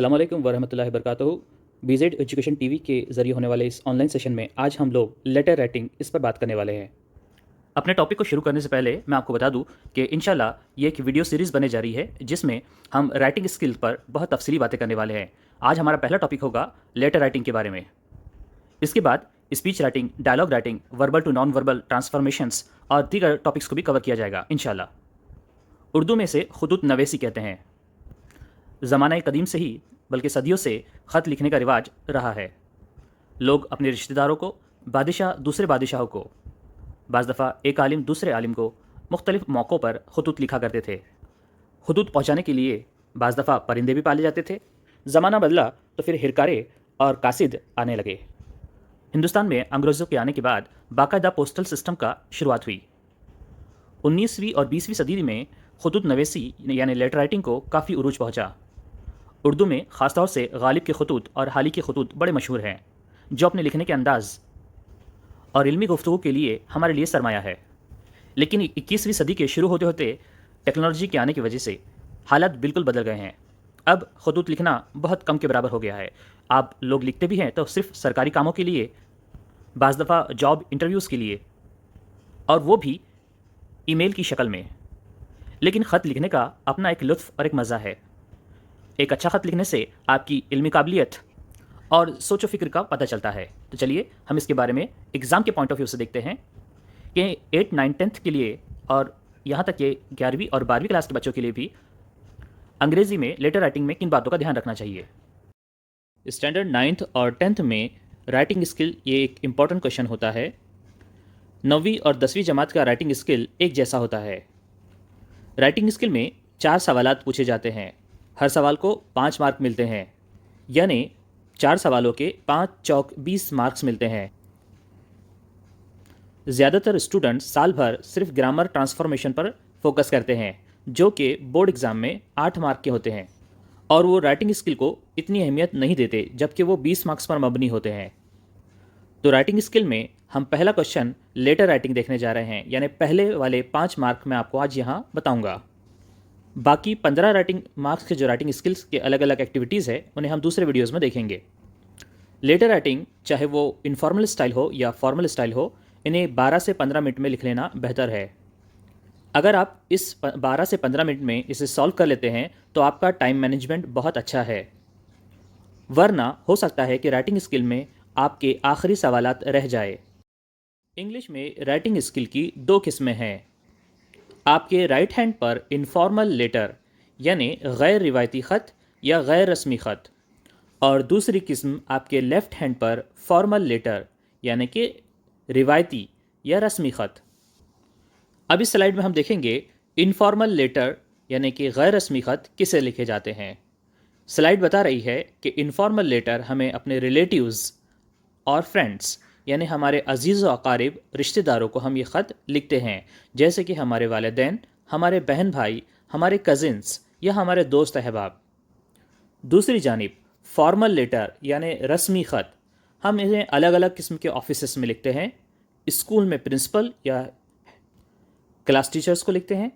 अस्सलाम वालेकुम वरहमतुल्लाहि वबरकातुहू। बीजेड एजुकेशन टीवी के ज़रिए होने वाले इस ऑनलाइन सेशन में आज हम लोग लेटर राइटिंग इस पर बात करने वाले हैं। अपने टॉपिक को शुरू करने से पहले मैं आपको बता दूं कि इंशाल्लाह ये एक वीडियो सीरीज़ बने जा रही है जिसमें हम राइटिंग स्किल पर बहुत तफसीली बातें करने वाले हैं। आज हमारा पहला टॉपिक होगा लेटर राइटिंग के बारे में। इसके बाद speech writing, dialogue writing, verbal to non verbal transformations और दीगर टॉपिक्स को भी कवर किया जाएगा इंशाल्लाह। उर्दू में से खुतूत नवेसी कहते हैं। ज़माना कदीम से ही बल्कि सदियों से ख़त लिखने का रिवाज रहा है। लोग अपने रिश्तेदारों को, बादशाह दूसरे बादशाहों को, बाज़ दफ़ा एक आलिम दूसरे आलिम को मुख्तलिफ़ मौक़ों पर खतूत लिखा करते थे। खतूत पहुँचाने के लिए बाज़ दफ़ा परिंदे भी पाले जाते थे। ज़माना बदला तो फिर हिरकारे और कासिद आने लगे। हिंदुस्तान में अंग्रेज़ों के आने के बाद बाकायदा पोस्टल सिस्टम का शुरुआत हुई। 19वीं और 20वीं सदी में खतूत नवेसी यानी लेटर राइटिंग को काफ़ी उरूज पहुँचा। उर्दू में ख़ासतौर से गालिब के खतूत और हाली के खतूत बड़े मशहूर हैं, जो अपने लिखने के अंदाज़ और इल्मी गुफ्तगू के लिए हमारे लिए सरमाया है। लेकिन 21वीं सदी के शुरू होते होते टेक्नोलॉजी के आने की वजह से हालात बिल्कुल बदल गए हैं। अब खतूत लिखना बहुत कम के बराबर हो गया है। आप लोग लिखते भी हैं तो सिर्फ सरकारी कामों के लिए, बाज़ दफ़ा जॉब इंटरव्यूज़ के लिए, और वो भी ईमेल की शक्ल में। लेकिन ख़त लिखने का अपना एक लुत्फ़ और एक मज़ा है। एक अच्छा ख़त लिखने से आपकी इल्मी काबिलियत और सोचो फ़िक्र का पता चलता है। तो चलिए हम इसके बारे में एग्ज़ाम के पॉइंट ऑफ व्यू से देखते हैं कि 8, 9, 10th के लिए और यहाँ तक कि 11वीं और 12वीं क्लास के बच्चों के लिए भी अंग्रेज़ी में लेटर राइटिंग में किन बातों का ध्यान रखना चाहिए। स्टैंडर्ड 9th और 10th में राइटिंग स्किल ये एक इम्पॉर्टेंट क्वेश्चन होता है। 9वीं और 10वीं जमात का राइटिंग स्किल एक जैसा होता है। राइटिंग स्किल में 4 सवालात पूछे जाते हैं। हर सवाल को 5 मार्क मिलते हैं, यानी 4 सवालों के 5 चौक 20 मार्क्स मिलते हैं। ज़्यादातर स्टूडेंट्स साल भर सिर्फ ग्रामर ट्रांसफॉर्मेशन पर फोकस करते हैं, जो कि बोर्ड एग्ज़ाम में 8 मार्क के होते हैं, और वो राइटिंग स्किल को इतनी अहमियत नहीं देते, जबकि वो 20 मार्क्स पर मबनी होते हैं। तो राइटिंग स्किल में हम पहला क्वेश्चन लेटर राइटिंग देखने जा रहे हैं, यानी पहले वाले 5 मार्क मैं आपको आज यहाँ बताऊँगा। बाकी 15 राइटिंग मार्क्स के जो राइटिंग स्किल्स के अलग अलग एक्टिविटीज़ है उन्हें हम दूसरे वीडियोज़ में देखेंगे। लेटर राइटिंग चाहे वो इनफॉर्मल स्टाइल हो या फॉर्मल स्टाइल हो, इन्हें 12 से 15 मिनट में लिख लेना बेहतर है। अगर आप इस 12 से 15 मिनट में इसे सॉल्व कर लेते हैं तो आपका टाइम मैनेजमेंट बहुत अच्छा है। वरना हो सकता है कि राइटिंग स्किल में आपके आखिरी सवालात रह जाए। इंग्लिश में राइटिंग स्किल की 2 किस्में हैं। आपके राइट हैंड पर इनफॉर्मल लेटर यानी गैर रिवायती ख़त या गैर रस्मी ख़त, और दूसरी किस्म आपके लेफ़्ट हैंड पर फॉर्मल लेटर यानी कि रिवायती या रस्मी ख़त। अब इस स्लाइड में हम देखेंगे इनफॉर्मल लेटर यानी कि गैर रस्मी ख़त किसे लिखे जाते हैं। स्लाइड बता रही है कि इनफॉर्मल लेटर हमें अपने रिलेटिव्स और फ्रेंड्स यानी हमारे अजीज़ व अकारिब रिश्तेदारों को हम ये ख़त लिखते हैं, जैसे कि हमारे वालिदैन, हमारे बहन भाई, हमारे कज़िन्स या हमारे दोस्त अहबाब। दूसरी जानिब फॉर्मल लेटर यानी रस्मी ख़त हम इन्हें अलग अलग किस्म के ऑफिसेस में लिखते हैं। स्कूल में प्रिंसिपल या क्लास टीचर्स को लिखते हैं,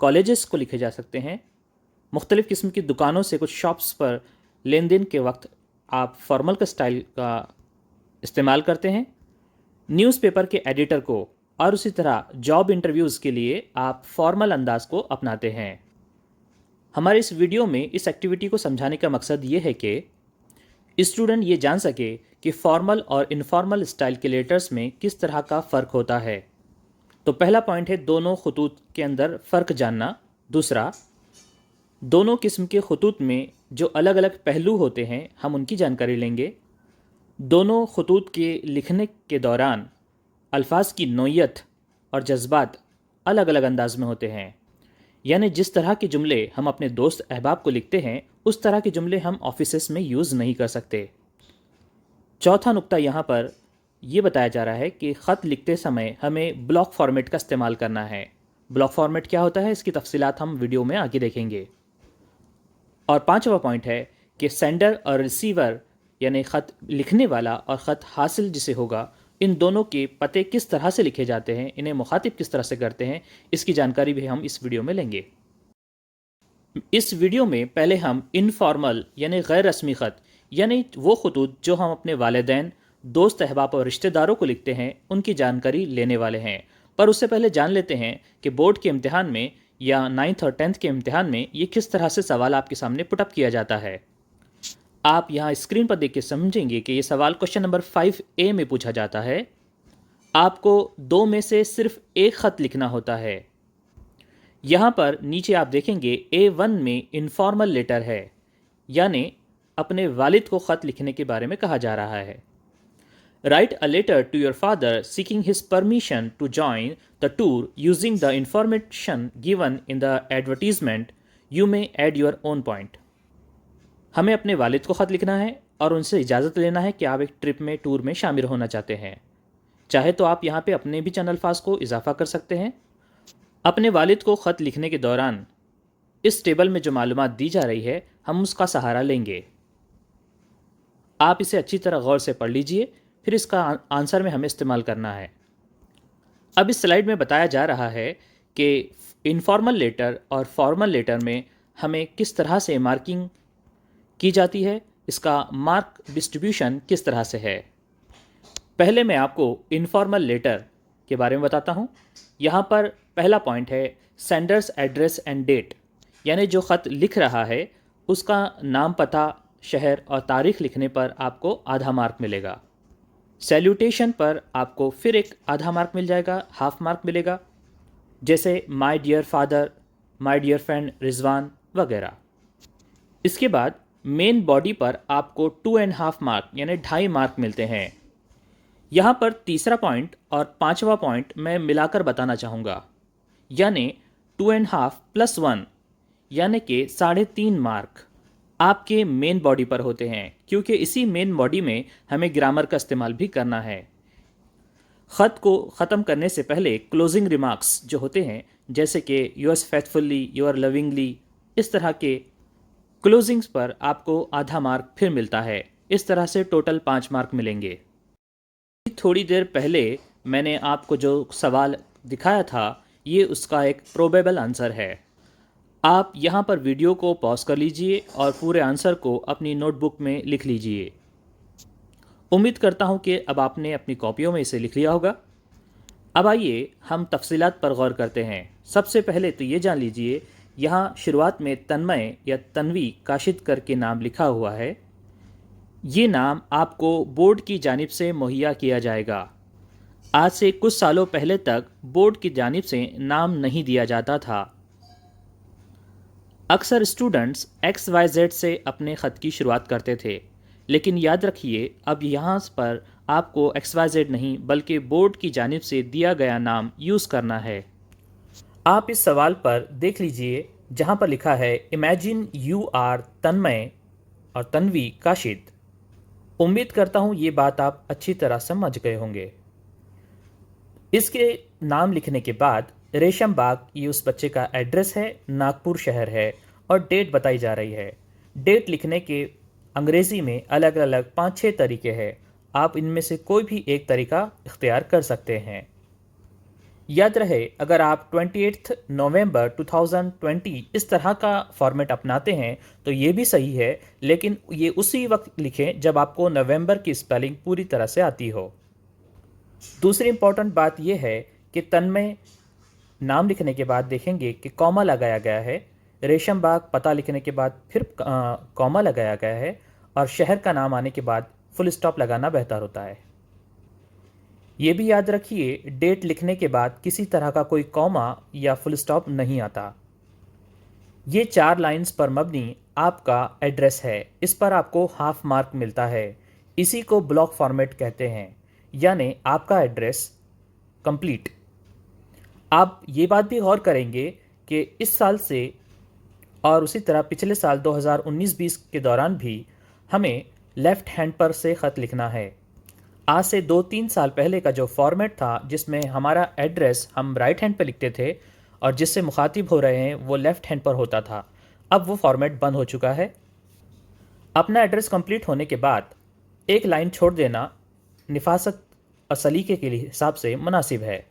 कॉलेजेस को लिखे जा सकते हैं, मुख्तलिफ़ किस्म की दुकानों से कुछ शॉप्स पर लेन देन के वक्त आप फॉर्मल का स्टाइल का इस्तेमाल करते हैं, न्यूज़पेपर के एडिटर को, और उसी तरह जॉब इंटरव्यूज़ के लिए आप फॉर्मल अंदाज को अपनाते हैं। हमारे इस वीडियो में इस एक्टिविटी को समझाने का मकसद ये है कि स्टूडेंट ये जान सके कि फॉर्मल और इनफॉर्मल स्टाइल के लेटर्स में किस तरह का फ़र्क होता है। तो पहला पॉइंट है दोनों खतूत के अंदर फ़र्क जानना। दूसरा, दोनों किस्म के खतूत में जो अलग अलग पहलू होते हैं हम उनकी जानकारी लेंगे। दोनों खतूत के लिखने के दौरान अल्फाज की नोयत और जज्बात अलग अलग अंदाज में होते हैं, यानी जिस तरह के जुमले हम अपने दोस्त अहबाब को लिखते हैं उस तरह के जुमले हम ऑफिसेस में यूज़ नहीं कर सकते। चौथा नुक्ता यहाँ पर यह बताया जा रहा है कि ख़त लिखते समय हमें ब्लॉक फॉर्मेट का इस्तेमाल करना है। ब्लॉक फॉर्मेट क्या होता है, इसकी तफसीलात हम वीडियो में आगे देखेंगे। और पांचवा पॉइंट है कि सेंडर और रिसीवर यानी ख़त लिखने वाला और ख़त हासिल जिसे होगा, इन दोनों के पते किस तरह से लिखे जाते हैं, इन्हें मुखातिब किस तरह से करते हैं, इसकी जानकारी भी हम इस वीडियो में लेंगे। इस वीडियो में पहले हम इनफॉर्मल यानी गैर रस्मी ख़त यानी वो खतूत जो हम अपने वालिदैन, दोस्त, अहबाब और रिश्तेदारों को लिखते हैं उनकी जानकारी लेने वाले हैं। पर उससे पहले जान लेते हैं कि बोर्ड के इम्तिहान में या 9th और 10th के इम्तिहान में ये किस तरह से सवाल आपके सामने पुटअप किया जाता है। आप यहाँ स्क्रीन पर देख के समझेंगे कि ये सवाल क्वेश्चन नंबर 5A में पूछा जाता है। आपको दो में से सिर्फ एक ख़त लिखना होता है। यहाँ पर नीचे आप देखेंगे A1 में इनफॉर्मल लेटर है, यानी अपने वालिद को ख़त लिखने के बारे में कहा जा रहा है। Write a letter to your father seeking his permission to join the tour using the information given in the advertisement, you may add your own point. हमें अपने वालिद को ख़त लिखना है और उनसे इजाज़त लेना है कि आप एक ट्रिप में, टूर में शामिल होना चाहते हैं। चाहे तो आप यहाँ पे अपने भी चैनल अल्फाज को इजाफा कर सकते हैं। अपने वालिद को ख़त लिखने के दौरान इस टेबल में जो मालूमात दी जा रही है हम उसका सहारा लेंगे। आप इसे अच्छी तरह गौर से पढ़ लीजिए, फिर इसका आंसर में हमें इस्तेमाल करना है। अब इस स्लाइड में बताया जा रहा है कि इनफॉर्मल लेटर और फॉर्मल लेटर में हमें किस तरह से मार्किंग की जाती है, इसका मार्क डिस्ट्रीब्यूशन किस तरह से है। पहले मैं आपको इनफॉर्मल लेटर के बारे में बताता हूँ। यहाँ पर पहला पॉइंट है सेंडर्स एड्रेस एंड डेट, यानी जो ख़त लिख रहा है उसका नाम, पता, शहर और तारीख़ लिखने पर आपको आधा मार्क मिलेगा। सैल्यूटेशन पर आपको फिर एक आधा मार्क मिल जाएगा, हाफ मार्क मिलेगा, जैसे my dear father, my dear friend Rizwan वगैरह। इसके बाद मेन बॉडी पर आपको 2.5 मार्क यानी 2.5 मार्क मिलते हैं। यहाँ पर तीसरा पॉइंट और पांचवा पॉइंट मैं मिलाकर बताना चाहूँगा, यानी 2.5 + 1 यानी कि 3.5 मार्क आपके मेन बॉडी पर होते हैं, क्योंकि इसी मेन बॉडी में हमें ग्रामर का इस्तेमाल भी करना है। ख़त को ख़त्म करने से पहले क्लोजिंग रिमार्क्स जो होते हैं, जैसे कि योर्स फेथफुली, योर लविंगली, इस तरह के क्लोजिंग्स पर आपको आधा मार्क फिर मिलता है। इस तरह से टोटल 5 मार्क मिलेंगे। थोड़ी देर पहले मैंने आपको जो सवाल दिखाया था ये उसका एक प्रोबेबल आंसर है। आप यहाँ पर वीडियो को पॉज कर लीजिए और पूरे आंसर को अपनी नोटबुक में लिख लीजिए। उम्मीद करता हूँ कि अब आपने अपनी कॉपियों में इसे लिख लिया होगा। अब आइए हम तफसीलात पर गौर करते हैं। सबसे पहले तो ये जान लीजिए, यहाँ शुरुआत में तन्मय या तन्वी काशिद करके नाम लिखा हुआ है। ये नाम आपको बोर्ड की जानिब से मुहैया किया जाएगा। आज से कुछ सालों पहले तक बोर्ड की जानिब से नाम नहीं दिया जाता था। अक्सर स्टूडेंट्स XYZ से अपने ख़त की शुरुआत करते थे, लेकिन याद रखिए अब यहाँ पर आपको XYZ नहीं बल्कि बोर्ड की जानिब से दिया गया नाम यूज़ करना है। आप इस सवाल पर देख लीजिए जहाँ पर लिखा है इमेजिन यू आर तन्मय और तन्वी काशिद। उम्मीद करता हूँ ये बात आप अच्छी तरह समझ गए होंगे। इसके नाम लिखने के बाद रेशम बाग ये उस बच्चे का एड्रेस है, नागपुर शहर है, और डेट बताई जा रही है। डेट लिखने के अंग्रेज़ी में अलग अलग 5-6 तरीके हैं। आप इनमें से कोई भी एक तरीका इख्तियार कर सकते हैं। याद रहे, अगर आप 28 नवंबर 2020 इस तरह का फॉर्मेट अपनाते हैं तो ये भी सही है, लेकिन ये उसी वक्त लिखें जब आपको नवंबर की स्पेलिंग पूरी तरह से आती हो। दूसरी इम्पॉर्टेंट बात यह है कि तन्मय नाम लिखने के बाद देखेंगे कि कॉमा लगाया गया है, रेशम बाग पता लिखने के बाद फिर कॉमा लगाया गया है, और शहर का नाम आने के बाद फुल स्टॉप लगाना बेहतर होता है। ये भी याद रखिए, डेट लिखने के बाद किसी तरह का कोई कॉमा या फुल स्टॉप नहीं आता। ये 4 लाइंस पर मबनी आपका एड्रेस है। इस पर आपको हाफ मार्क मिलता है। इसी को ब्लॉक फॉर्मेट कहते हैं, यानी आपका एड्रेस कंप्लीट। आप ये बात भी गौर करेंगे कि इस साल से और उसी तरह पिछले साल 2019-20 के दौरान भी हमें लेफ़्ट हैंड पर से ख़त लिखना है। आज से 2-3 साल पहले का जो फॉर्मेट था जिसमें हमारा एड्रेस हम राइट हैंड पर लिखते थे और जिससे मुखातिब हो रहे हैं वो लेफ़्ट हैंड पर होता था, अब वो फॉर्मेट बंद हो चुका है। अपना एड्रेस कंप्लीट होने के बाद एक लाइन छोड़ देना निफासत और सलीके के हिसाब से मुनासिब है।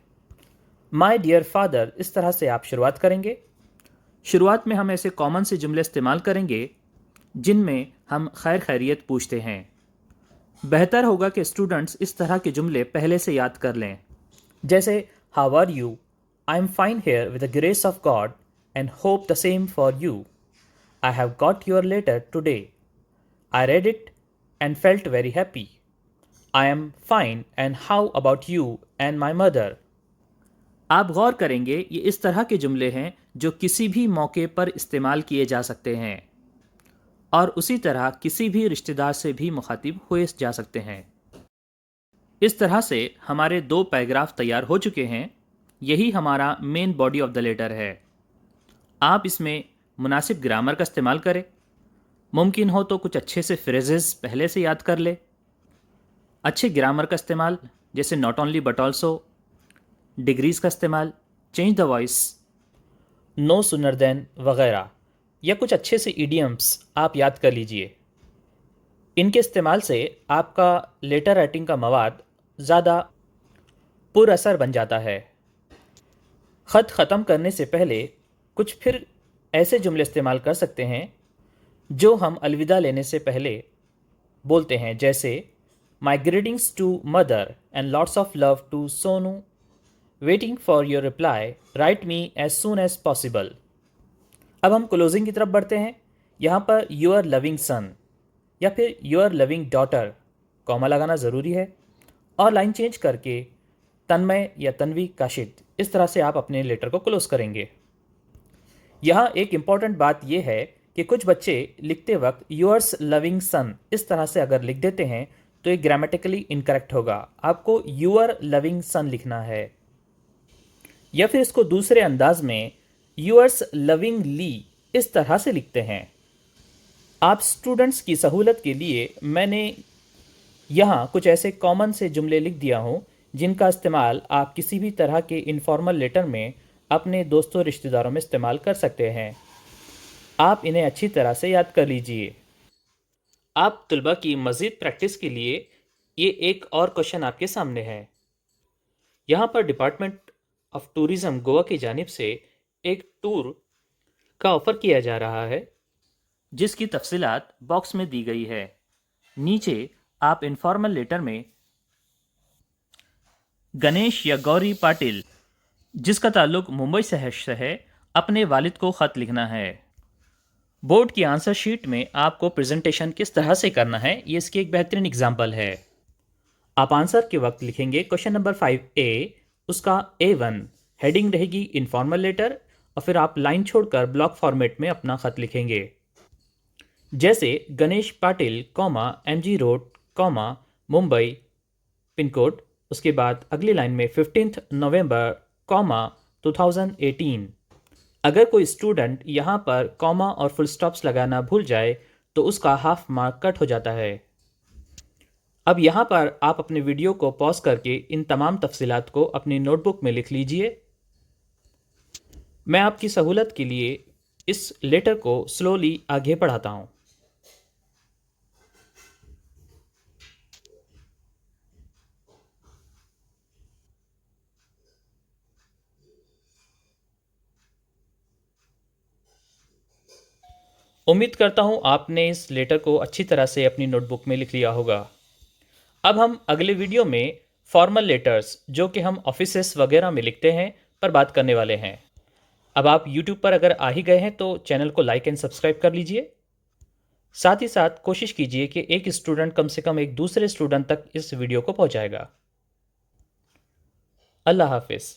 माय डियर फादर, इस तरह से आप शुरुआत करेंगे। शुरुआत में हम ऐसे कॉमन से जुमले इस्तेमाल करेंगे जिनमें हम खैर खैरियत पूछते हैं। बेहतर होगा कि स्टूडेंट्स इस तरह के जुमले पहले से याद कर लें, जैसे how are you, I am fine here with the grace of God and hope the same for you, I have got your letter today, I read it and felt very happy, I am fine and how about you and my mother. आप गौर करेंगे ये इस तरह के जुमले हैं जो किसी भी मौके पर इस्तेमाल किए जा सकते हैं और उसी तरह किसी भी रिश्तेदार से भी मुखातिब हुए जा सकते हैं। इस तरह से हमारे 2 पैराग्राफ तैयार हो चुके हैं। यही हमारा main body of the letter है। आप इसमें मुनासिब ग्रामर का इस्तेमाल करें। मुमकिन हो तो कुछ अच्छे से फ्रेजेस पहले से याद कर ले। अच्छे ग्रामर का इस्तेमाल जैसे not only but also, degrees का इस्तेमाल, change the voice, no sooner than वगैरह, या कुछ अच्छे से इडियम्स आप याद कर लीजिए। इनके इस्तेमाल से आपका लेटर राइटिंग का मवाद ज़्यादा पुरअसर बन जाता है। ख़त ख़त्म करने से पहले कुछ फिर ऐसे जुमले इस्तेमाल कर सकते हैं जो हम अलविदा लेने से पहले बोलते हैं, जैसे my greetings to mother and lots of love to Sonu, waiting for your reply, write me as soon as possible. अब हम क्लोजिंग की तरफ बढ़ते हैं। यहाँ पर योर लविंग सन या फिर योर लविंग डॉटर कॉमा लगाना ज़रूरी है और लाइन चेंज करके तन्मय या तन्वी काशिद, इस तरह से आप अपने लेटर को क्लोज करेंगे। यहाँ एक इम्पॉर्टेंट बात यह है कि कुछ बच्चे लिखते वक्त योर्स लविंग सन इस तरह से अगर लिख देते हैं तो ये ग्रामेटिकली इनकरेक्ट होगा। आपको यूअर लविंग सन लिखना है, या फिर इसको दूसरे अंदाज में यूअर्स लविंग ली इस तरह से लिखते हैं। आप स्टूडेंट्स की सहूलत के लिए मैंने यहाँ कुछ ऐसे कॉमन से जुमले लिख दिया हूँ जिनका इस्तेमाल आप किसी भी तरह के इनफॉर्मल लेटर में अपने दोस्तों रिश्तेदारों में इस्तेमाल कर सकते हैं। आप इन्हें अच्छी तरह से याद कर लीजिए। आप तलबा की मज़ीद प्रैक्टिस के लिए ये एक और क्वेश्चन आपके सामने है। यहाँ पर डिपार्टमेंट ऑफ टूरिज़्म गोवा की जानिब से एक टूर का ऑफ़र किया जा रहा है जिसकी तफसीलात बॉक्स में दी गई है। नीचे आप इनफॉर्मल लेटर में गणेश या गौरी पाटिल, जिसका ताल्लुक मुंबई शहर से है, अपने वालिद को ख़त लिखना है। बोर्ड की आंसर शीट में आपको प्रेजेंटेशन किस तरह से करना है ये इसकी एक बेहतरीन एग्जाम्पल है। आप आंसर के वक्त लिखेंगे क्वेश्चन नंबर 5A, उसका A1 हेडिंग रहेगी इनफॉर्मल लेटर और फिर आप लाइन छोड़कर ब्लॉक फॉर्मेट में अपना ख़त लिखेंगे, जैसे Ganesh Patil comma MG road comma Mumbai pin code. उसके बाद अगली लाइन में 15 नवंबर कॉमा 2018। अगर कोई स्टूडेंट यहाँ पर कॉमा और फुल स्टॉप्स लगाना भूल जाए तो उसका हाफ मार्क कट हो जाता है। अब यहाँ पर आप अपने वीडियो को पॉज करके इन तमाम तफसीलात को अपनी नोटबुक में लिख लीजिए। मैं आपकी सहूलत के लिए इस लेटर को स्लोली आगे बढ़ाता हूँ। उम्मीद करता हूँ आपने इस लेटर को अच्छी तरह से अपनी नोटबुक में लिख लिया होगा। अब हम अगले वीडियो में फॉर्मल लेटर्स जो कि हम ऑफिसेस वगैरह में लिखते हैं पर बात करने वाले हैं। अब आप YouTube पर अगर आ ही गए हैं तो चैनल को लाइक एंड सब्सक्राइब कर लीजिए। साथ ही साथ कोशिश कीजिए कि एक स्टूडेंट कम से कम एक दूसरे स्टूडेंट तक इस वीडियो को पहुंचाएगा। अल्लाह हाफिज़।